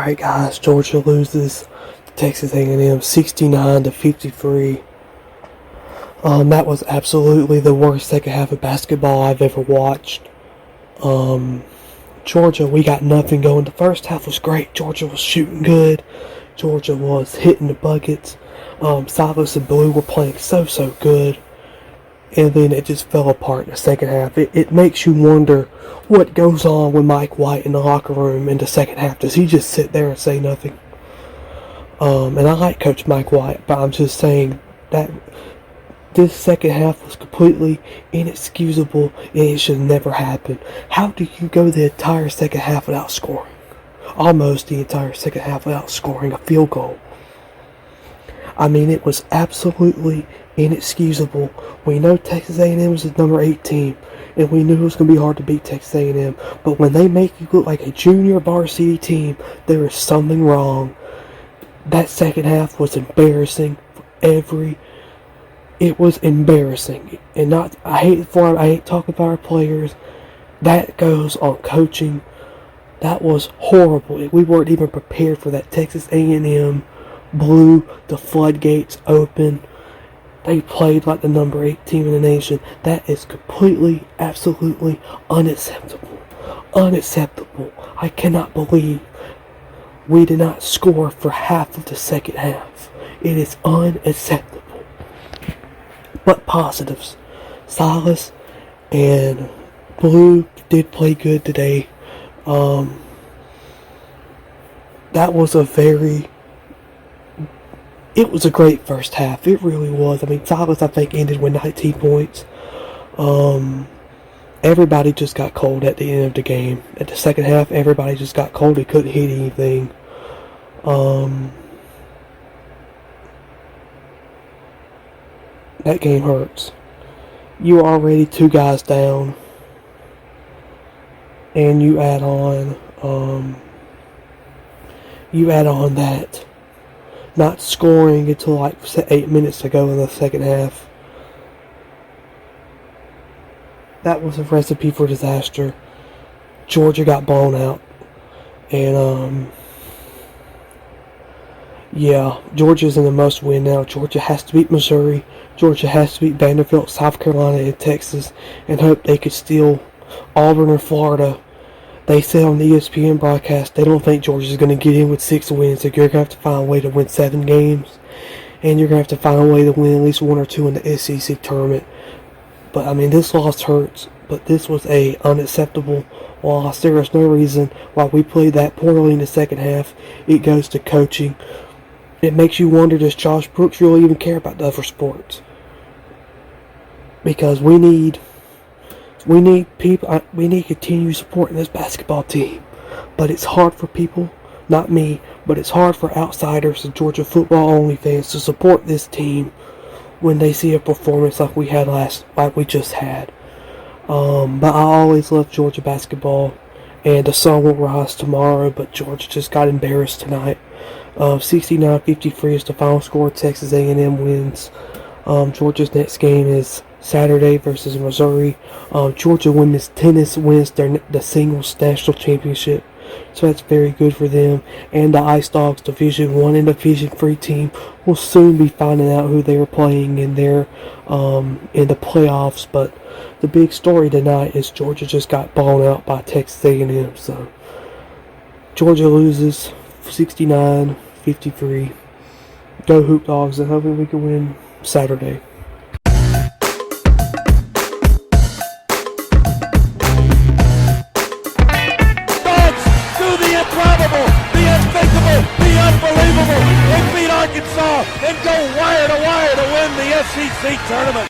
Alright guys, Georgia loses to Texas A&m 69-53. That was absolutely the worst second half of basketball I've ever watched. Georgia, we got nothing going. The first half was great. Georgia was shooting good. Georgia was hitting the buckets. Silas and Blue were playing so good. And then it just fell apart in the second half. It makes you wonder what goes on with Mike White in the locker room in the second half. Does he just sit there and say nothing? And I like Coach Mike White, but I'm just saying that this second half was completely inexcusable and it should never happen. How do you go the entire second half without scoring? Almost the entire second half without scoring a field goal. I mean, it was absolutely inexcusable. We know Texas A&m is the number 8 team, and we knew it was going to be hard to beat Texas A&m. But when they make you look like a junior varsity team, there is something wrong. That second half was embarrassing for It was embarrassing, and I hate talking about our players. That goes on coaching. That was horrible. We weren't even prepared for that. Texas A&m blew the floodgates open. They played like the number 8 team in the nation. That is completely, absolutely unacceptable. Unacceptable. I cannot believe we did not score for half of the second half. It is unacceptable. But positives. Silas and Blue did play good today. That was it was a great first half. It really was. I mean, Silas, I think, ended with 19 points. Everybody just got cold at the end of the game. At the second half, everybody just got cold. They couldn't hit anything. That game hurts. You are already 2 guys down. And you add on that not scoring until like 8 minutes to go in the second half. That was a recipe for disaster. Georgia got blown out. And yeah, Georgia's in the must win now. Georgia has to beat Missouri. Georgia has to beat Vanderbilt, South Carolina, and Texas, and hope they could steal Auburn or Florida. They said on the ESPN broadcast they don't think Georgia's going to get in with 6 wins, so you're going to have to find a way to win 7 games, and you're going to have to find a way to win at least 1 or 2 in the SEC tournament. But I mean, this loss hurts, but this was a unacceptable loss. There is no reason why we played that poorly in the second half. It goes to coaching. It makes you wonder, does Josh Brooks really even care about the other sports? Because we need people. We need continued support in this basketball team. But it's hard for people, not me, but it's hard for outsiders and Georgia football only fans to support this team when they see a performance like we just had. But I always love Georgia basketball, and the sun will rise tomorrow. But Georgia just got embarrassed tonight. 69-53 is the final score. Texas A&m wins. Georgia's next game is Saturday versus Missouri. Georgia women's tennis wins the singles national championship, so that's very good for them. And the Dawgs Division 1 and Division 3 team will soon be finding out who they are playing in their in the playoffs. But the big story tonight is Georgia just got blown out by Texas A&m. So Georgia loses 69-53. Go Hoop Dogs, and hopefully we can win Saturday. The unthinkable, the unbelievable. They beat Arkansas and go wire to wire to win the SEC tournament.